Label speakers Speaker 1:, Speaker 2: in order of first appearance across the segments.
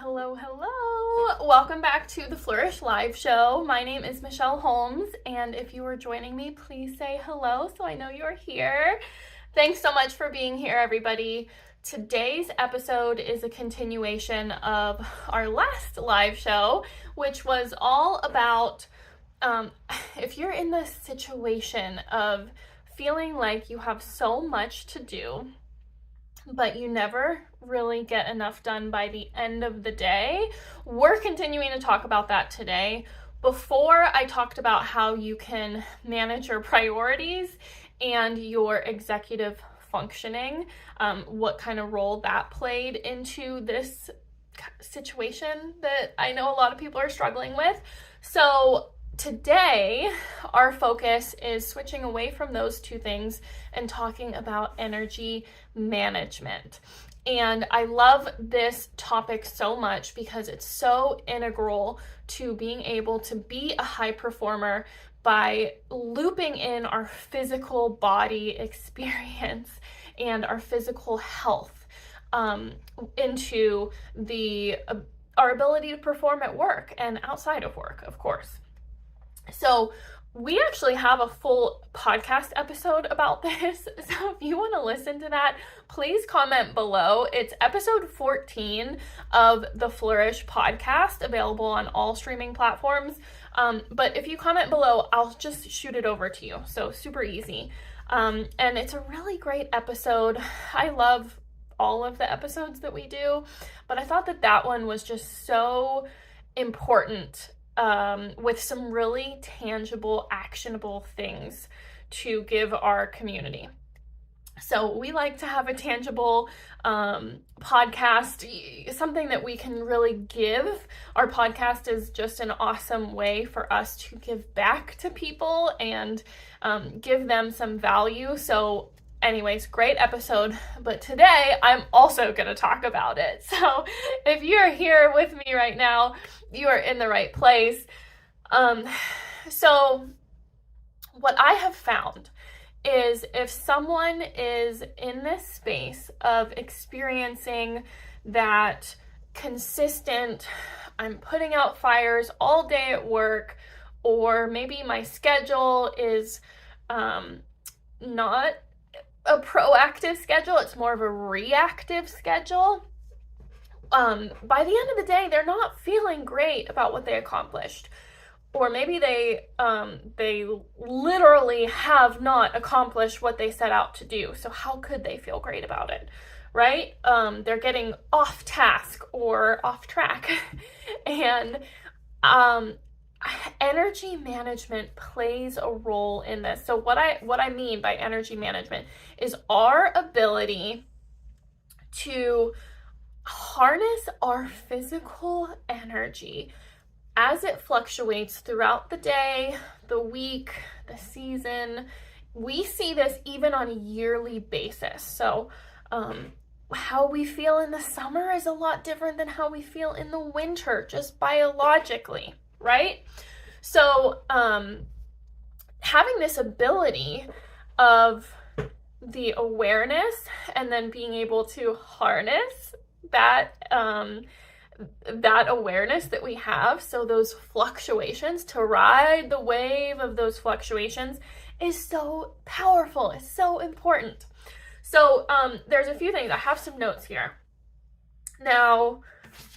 Speaker 1: Hello, hello. Welcome back to the Flourish Live Show. My name is Michelle Holmes, and if you are joining me, please say hello so I know you're here. Thanks so much for being here, everybody. Today's episode is a continuation of our last live show, which was all about if you're in the situation of feeling like you have so much to do, but you never really get enough done by the end of the day. We're continuing to talk about that today. Before, I talked about how you can manage your priorities and your executive functioning, what kind of role that played into this situation that I know a lot of people are struggling with. So today, our focus is switching away from those two things and talking about energy management. And I love this topic so much because it's so integral to being able to be a high performer by looping in our physical body experience and our physical health into our ability to perform at work and outside of work, of course. So we actually have a full podcast episode about this. So if you want to listen to that, please comment below. It's episode 14 of the Flourish podcast, available on all streaming platforms. But if you comment below, I'll just shoot it over to you. So super easy. And it's a really great episode. I love all of the episodes that we do, but I thought that one was just so important, with some really tangible, actionable things to give our community. So we like to have a tangible podcast, something that we can really give. Our podcast is just an awesome way for us to give back to people and give them some value. So anyways, great episode, but today I'm also going to talk about it. So if you're here with me right now, you are in the right place. So what I have found is if someone is in this space of experiencing that consistent, I'm putting out fires all day at work, or maybe my schedule is not a proactive schedule, it's more of a reactive schedule. By the end of the day, they're not feeling great about what they accomplished. Or maybe they literally have not accomplished what they set out to do. So how could they feel great about it, right? They're getting off task or off track. And energy management plays a role in this. So what I mean by energy management is our ability to harness our physical energy as it fluctuates throughout the day, the week, the season. We see this even on a yearly basis. So how we feel in the summer is a lot different than how we feel in the winter, just biologically, right? So having this ability of the awareness and then being able to harness that awareness that we have, so those fluctuations, to ride the wave of those fluctuations, is so powerful. It's so important. So there's a few things. I have some notes here. Now,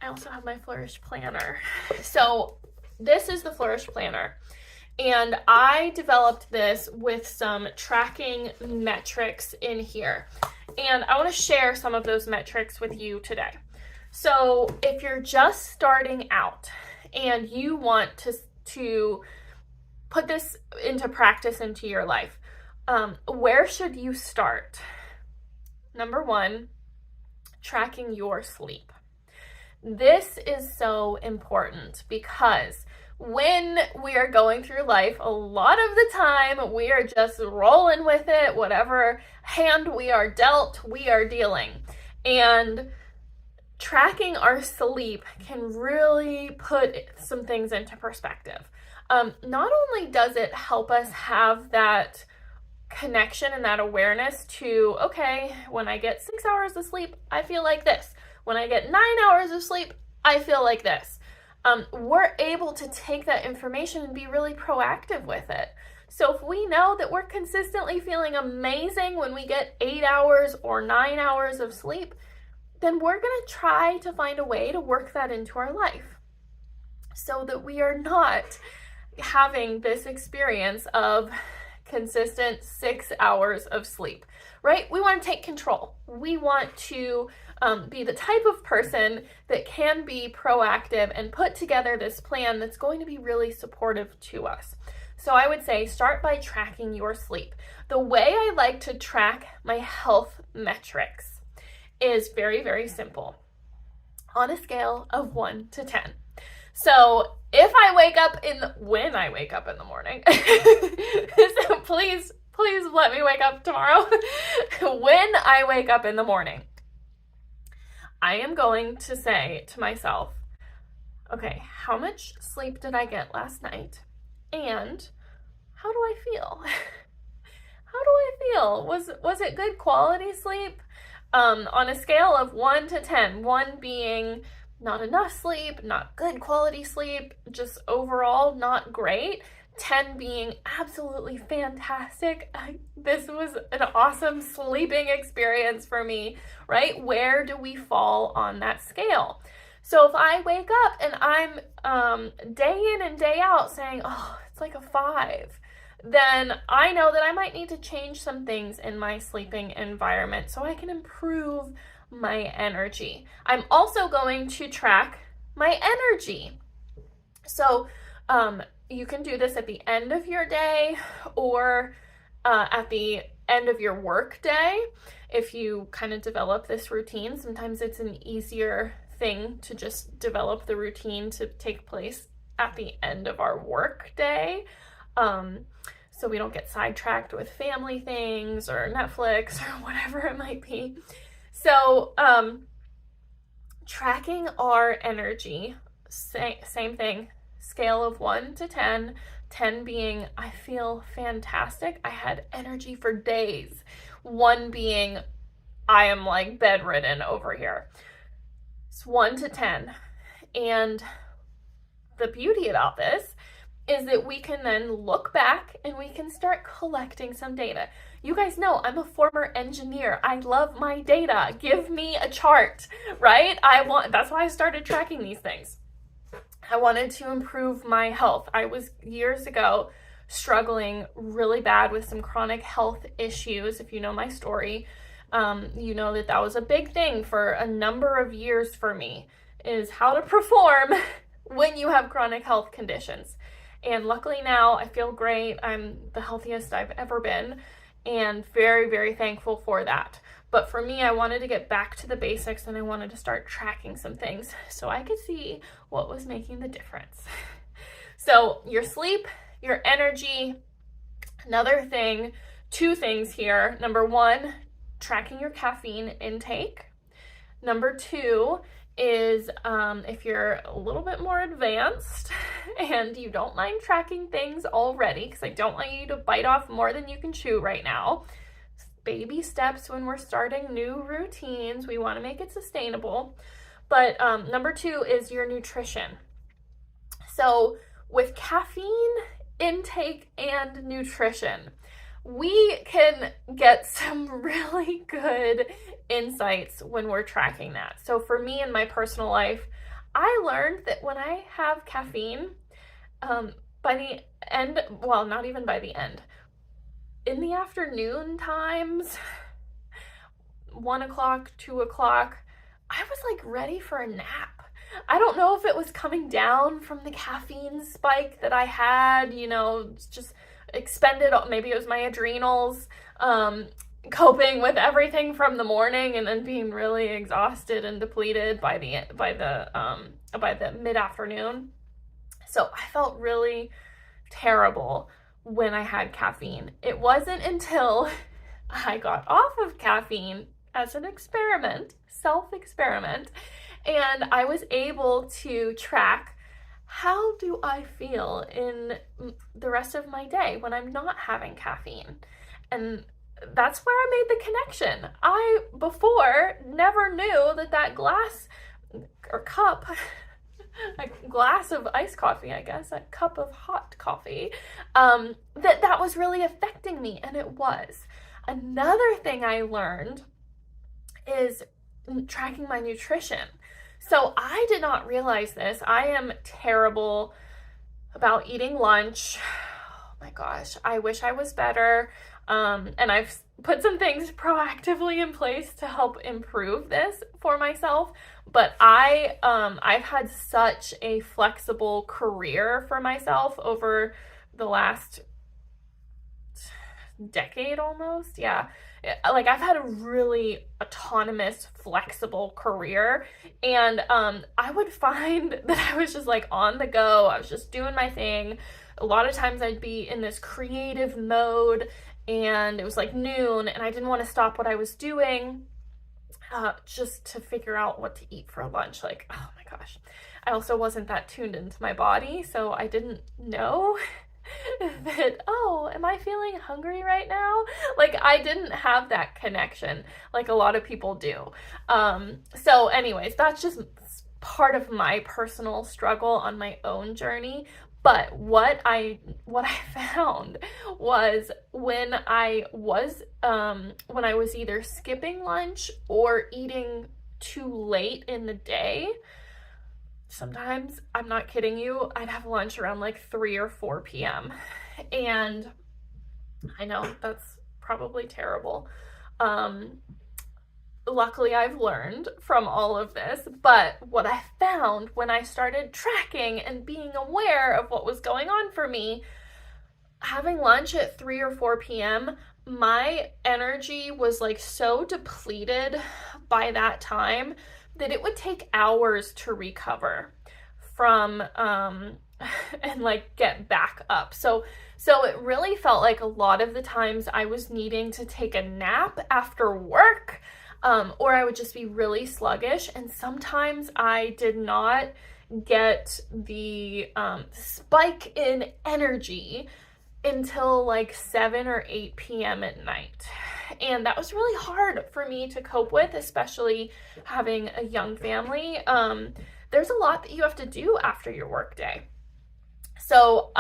Speaker 1: I also have my Flourish planner. So this is the Flourish planner, and I developed this with some tracking metrics in here, and I want to share some of those metrics with you today. So if you're just starting out and you want to put this into practice into your life, where should you start? Number one, tracking your sleep. This is so important because when we are going through life, a lot of the time we are just rolling with it. Whatever hand we are dealt, we are dealing. And tracking our sleep can really put some things into perspective. Not only does it help us have that connection and that awareness to, okay, when I get 6 hours of sleep, I feel like this. When I get 9 hours of sleep, I feel like this. We're able to take that information and be really proactive with it. So if we know that we're consistently feeling amazing when we get 8 hours or 9 hours of sleep, then we're going to try to find a way to work that into our life so that we are not having this experience of consistent 6 hours of sleep, right? We want to take control. We want to be the type of person that can be proactive and put together this plan that's going to be really supportive to us. So I would say start by tracking your sleep. The way I like to track my health metrics is very, very simple. On a scale of 1 to 10. So if I wake up when I wake up in the morning, so please let me wake up tomorrow. When I wake up in the morning, I am going to say to myself, okay, how much sleep did I get last night? And how do I feel? How do I feel? Was it good quality sleep? On a scale of 1 to 10, 1 being not enough sleep, not good quality sleep, just overall not great, 10 being absolutely fantastic. This was an awesome sleeping experience for me, right? Where do we fall on that scale? So if I wake up and I'm day in and day out saying, oh, it's like a 5, then I know that I might need to change some things in my sleeping environment so I can improve my energy. I'm also going to track my energy. So you can do this at the end of your day or at the end of your work day. If you kind of develop this routine, sometimes it's an easier thing to just develop the routine to take place at the end of our work day. So we don't get sidetracked with family things or Netflix or whatever it might be. So tracking our energy, same thing, scale of 1 to 10, 10 being I feel fantastic, I had energy for days, 1 being I am like bedridden over here. It's 1 to 10. And the beauty about this is that we can then look back and we can start collecting some data. You guys know I'm a former engineer. I love my data. Give me a chart, right? That's why I started tracking these things. I wanted to improve my health. I was years ago struggling really bad with some chronic health issues. If you know my story, you know that was a big thing for a number of years for me, is how to perform when you have chronic health conditions. And luckily now I feel great. I'm the healthiest I've ever been and very, very thankful for that. But for me, I wanted to get back to the basics and I wanted to start tracking some things so I could see what was making the difference. So your sleep, your energy, another thing, 2 things here. Number 1, tracking your caffeine intake. Number 2 is if you're a little bit more advanced and you don't mind tracking things already, because I don't want you to bite off more than you can chew right now. Baby steps when we're starting new routines. We want to make it sustainable. But number 2 is your nutrition. So with caffeine intake and nutrition, we can get some really good insights when we're tracking that. So for me in my personal life, I learned that when I have caffeine, by the end, well, not even by the end, in the afternoon times, 1 o'clock, 2 o'clock, I was like ready for a nap. I don't know if it was coming down from the caffeine spike that I had, just expended, maybe it was my adrenals, coping with everything from the morning and then being really exhausted and depleted by the mid-afternoon. So I felt really terrible when I had caffeine. It wasn't until I got off of caffeine as an experiment, self-experiment, and I was able to track how do I feel in the rest of my day when I'm not having caffeine. And that's where I made the connection. I, before, never knew that glass or cup, a glass of iced coffee, I guess, a cup of hot coffee, that was really affecting me, and it was. Another thing I learned is tracking my nutrition. So I did not realize this. I am terrible about eating lunch. Oh my gosh, I wish I was better. And I've put some things proactively in place to help improve this for myself. But I've had such a flexible career for myself over the last decade almost. Yeah. Like I've had a really autonomous, flexible career, and I would find that I was just like on the go. I was just doing my thing. A lot of times I'd be in this creative mode, and it was like noon, and I didn't want to stop what I was doing just to figure out what to eat for lunch. Like, oh my gosh. I also wasn't that tuned into my body, so I didn't know that, oh, am I feeling hungry right now? Like, I didn't have that connection like a lot of people do. So anyways, that's just part of my personal struggle on my own journey. But what I found was when I was either skipping lunch or eating too late in the day, sometimes, I'm not kidding you, I'd have lunch around like 3 or 4 p.m. And I know that's probably terrible. Luckily, I've learned from all of this, but what I found when I started tracking and being aware of what was going on for me, having lunch at 3 or 4 p.m., my energy was like so depleted by that time that it would take hours to recover from and like get back up. So it really felt like a lot of the times I was needing to take a nap after work, or I would just be really sluggish. And sometimes I did not get the spike in energy until like 7 or 8 p.m. at night. And that was really hard for me to cope with, especially having a young family. There's a lot that you have to do after your workday. So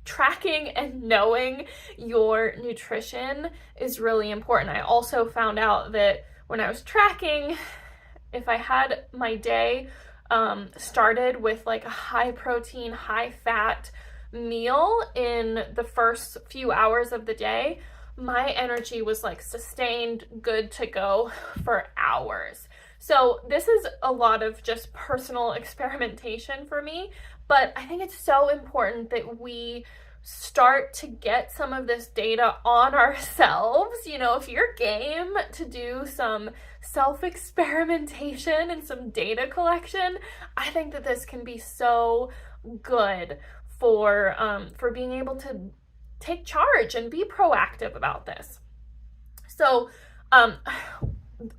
Speaker 1: tracking and knowing your nutrition is really important. I also found out that when I was tracking, if I had my day started with like a high protein, high fat meal in the first few hours of the day, my energy was like sustained, good to go for hours. So this is a lot of just personal experimentation for me, but I think it's so important that we start to get some of this data on ourselves. You know, if you're game to do some self-experimentation and some data collection, I think that this can be so good for being able to take charge and be proactive about this. So,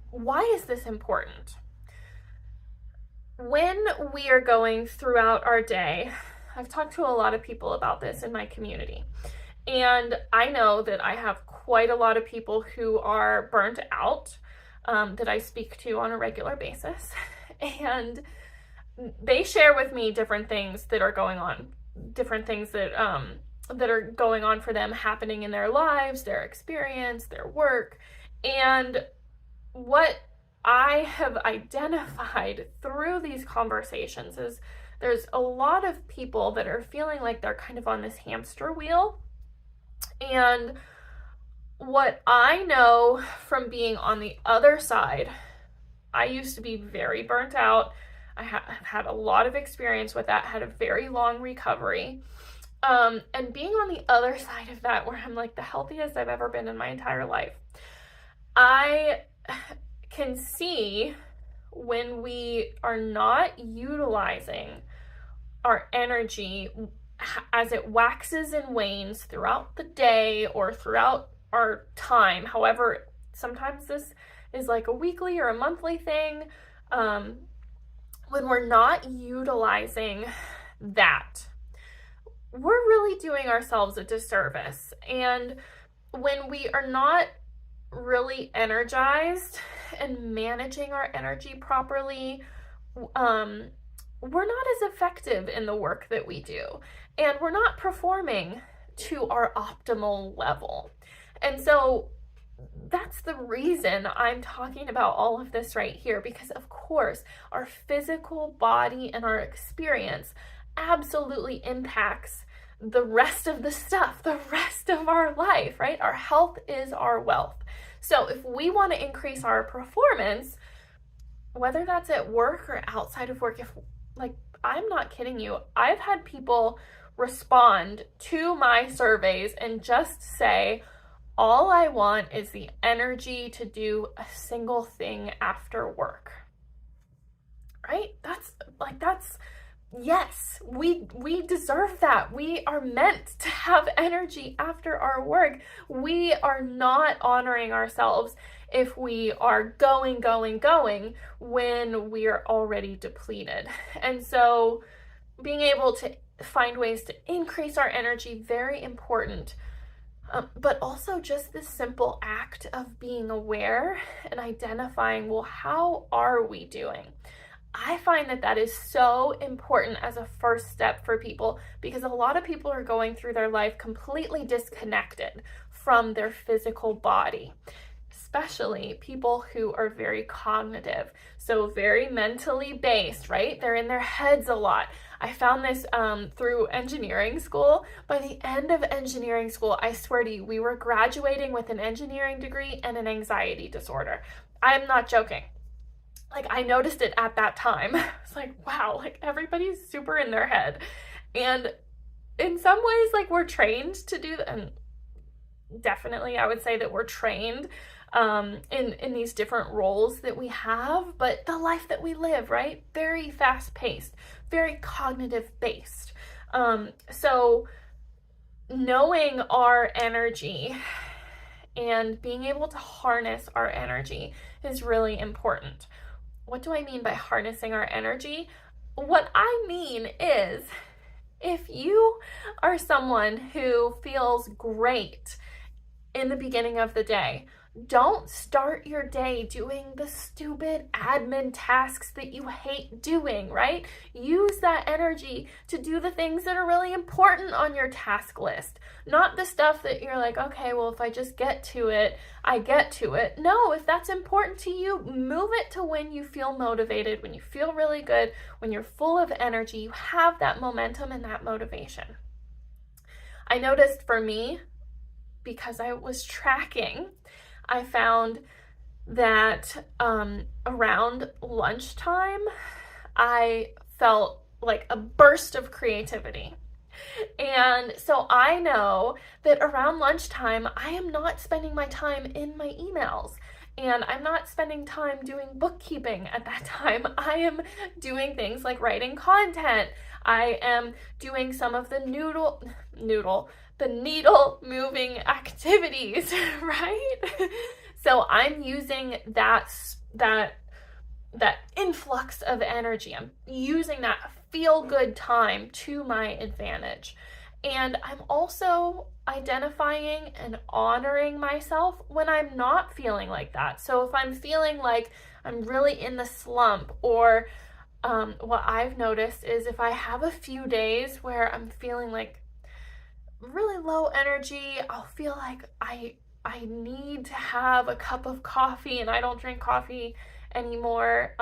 Speaker 1: why is this important? When we are going throughout our day, I've talked to a lot of people about this in my community, and I know that I have quite a lot of people who are burnt out that I speak to on a regular basis, and they share with me different things that are going on, different things that are going on for them, happening in their lives, their experience, their work. And what I have identified through these conversations is there's a lot of people that are feeling like they're kind of on this hamster wheel. And what I know from being on the other side, I used to be very burnt out. I have had a lot of experience with that, had a very long recovery. And being on the other side of that, where I'm like the healthiest I've ever been in my entire life, I can see when we are not utilizing our energy as it waxes and wanes throughout the day or throughout our time. However, sometimes this is like a weekly or a monthly thing. When we're not utilizing that, we're really doing ourselves a disservice. And when we are not really energized and managing our energy properly, we're not as effective in the work that we do, and we're not performing to our optimal level. And so that's the reason I'm talking about all of this right here, because of course our physical body and our experience absolutely impacts the rest of the stuff, the rest of our life, right? Our health is our wealth. So if we want to increase our performance, whether that's at work or outside of work, if, like, I'm not kidding you, I've had people respond to my surveys and just say, all I want is the energy to do a single thing after work. Right? That's yes, we deserve that. We are meant to have energy after our work. We are not honoring ourselves if we are going when we are already depleted. And so being able to find ways to increase our energy, very important. But also just this simple act of being aware and identifying, well, how are we doing? I find that that is so important as a first step for people, because a lot of people are going through their life completely disconnected from their physical body, especially people who are very cognitive, so very mentally based, right? They're in their heads a lot. I found this through engineering school. By the end of engineering school, I swear to you, we were graduating with an engineering degree and an anxiety disorder. I'm not joking. Like, I noticed it at that time. It's like, wow, like everybody's super in their head. And in some ways, like, we're trained to do that. And definitely I would say that we're trained in these different roles that we have, but the life that we live, right? Very fast paced, very cognitive based. So knowing our energy and being able to harness our energy is really important. What do I mean by harnessing our energy? What I mean is, if you are someone who feels great in the beginning of the day, don't start your day doing the stupid admin tasks that you hate doing, right? Use that energy to do the things that are really important on your task list, not the stuff that you're like, okay, well, if I just get to it, I get to it. No, if that's important to you, move it to when you feel motivated, when you feel really good, when you're full of energy, you have that momentum and that motivation. I noticed for me, because I was tracking, I found that around lunchtime, I felt like a burst of creativity. And so I know that around lunchtime, I am not spending my time in my emails. And I'm not spending time doing bookkeeping at that time. I am doing things like writing content. I am doing some of the needle moving activities, right? So I'm using that influx of energy. I'm using that feel good time to my advantage. And I'm also identifying and honoring myself when I'm not feeling like that. So if I'm feeling like I'm really in the slump, or what I've noticed is if I have a few days where I'm feeling like really low energy, I'll feel like I need to have a cup of coffee, and I don't drink coffee anymore.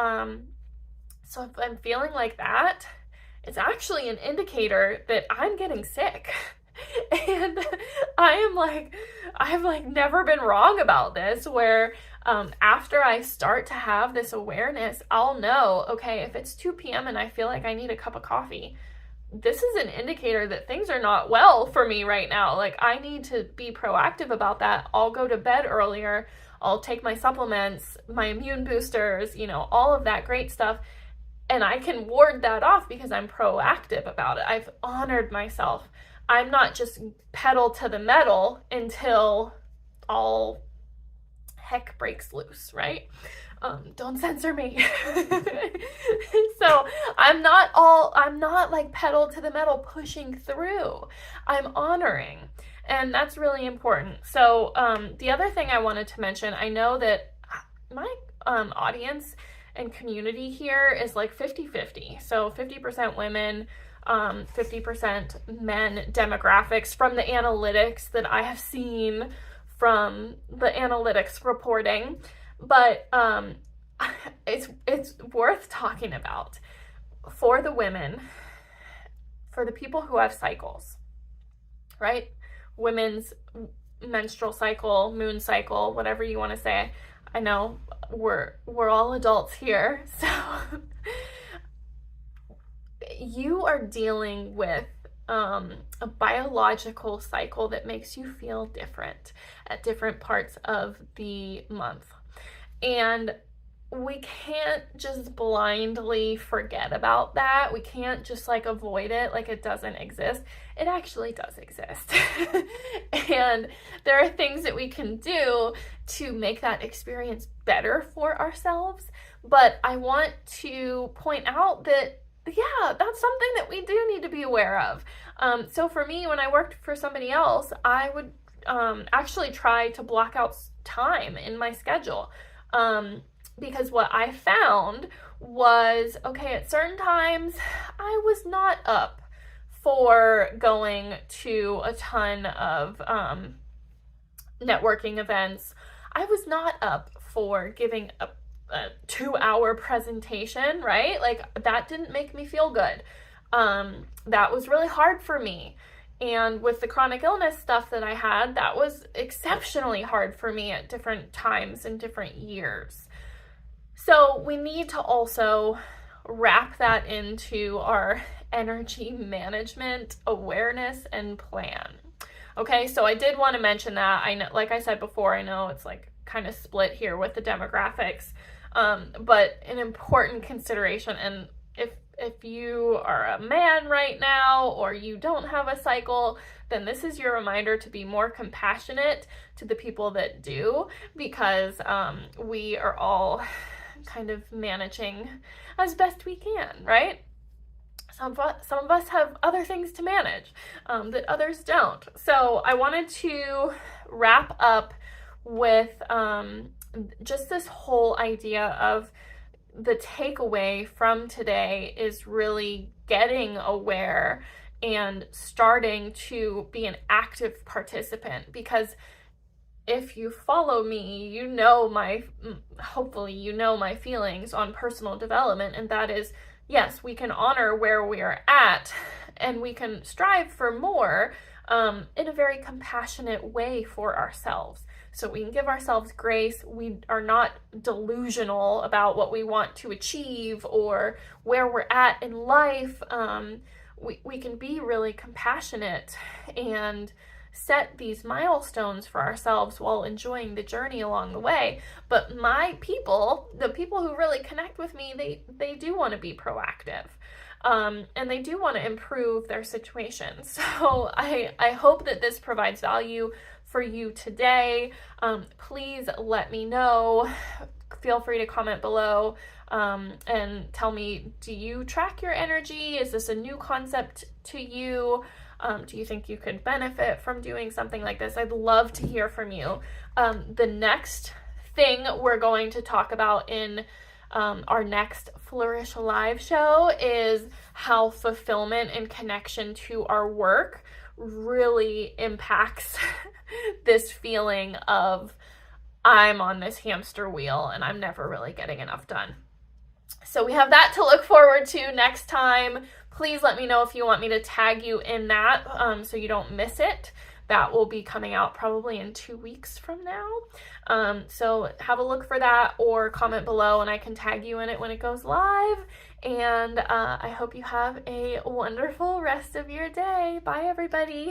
Speaker 1: So if I'm feeling like that, it's actually an indicator that I'm getting sick. And I've never been wrong about this, where after I start to have this awareness, I'll know, okay, if it's 2 p.m. and I feel like I need a cup of coffee, this is an indicator that things are not well for me right now. Like, I need to be proactive about that. I'll go to bed earlier. I'll take my supplements, my immune boosters, all of that great stuff. And I can ward that off because I'm proactive about it. I've honored myself. I'm not just pedal to the metal until all heck breaks loose, right? Don't censor me. So I'm not like pedal to the metal pushing through. I'm honoring, and that's really important. So the other thing I wanted to mention, I know that my audience and community here is like 50-50. So 50% women, 50% men demographics from the analytics that I have seen from the analytics reporting. But it's worth talking about for the women, for the people who have cycles, right? Women's menstrual cycle, moon cycle, whatever you want to say. I know we're all adults here, so you are dealing with a biological cycle that makes you feel different at different parts of the month. And we can't just blindly forget about that. We can't just like avoid it like it doesn't exist. It actually does exist. And there are things that we can do to make that experience better for ourselves. But I want to point out that, yeah, that's something that we do need to be aware of. So for me, when I worked for somebody else, I would actually try to block out time in my schedule. Because what I found was, okay, at certain times, I was not up for going to a ton of networking events. I was not up for giving a 2-hour presentation, right? Like, that didn't make me feel good. That was really hard for me. And with the chronic illness stuff that I had, that was exceptionally hard for me at different times and different years. So we need to also wrap that into our energy management awareness and plan. Okay, so I did want to mention that. I know, like I said before, I know it's like kind of split here with the demographics, but an important consideration. And if you are a man right now or you don't have a cycle, then this is your reminder to be more compassionate to the people that do, because we are all kind of managing as best we can, right? Some of us have other things to manage that others don't. So I wanted to wrap up with just this whole idea of the takeaway from today is really getting aware and starting to be an active participant. Because if you follow me, you know hopefully you know my feelings on personal development, and that is, yes, we can honor where we are at and we can strive for more in a very compassionate way for ourselves. So we can give ourselves grace. We are not delusional about what we want to achieve or where we're at in life. We can be really compassionate and set these milestones for ourselves while enjoying the journey along the way. But my people, the people who really connect with me, they do want to be proactive. And they do want to improve their situation. So I hope that this provides value for you today. Please let me know. Feel free to comment below and tell me, do you track your energy? Is this a new concept to you? Do you think you could benefit from doing something like this? I'd love to hear from you. The next thing we're going to talk about in our next Flourish Live show is how fulfillment and connection to our work really impacts this feeling of I'm on this hamster wheel and I'm never really getting enough done. So we have that to look forward to next time. Please let me know if you want me to tag you in that so you don't miss it. That will be coming out probably in 2 weeks from now. So have a look for that or comment below and I can tag you in it when it goes live. And I hope you have a wonderful rest of your day. Bye, everybody.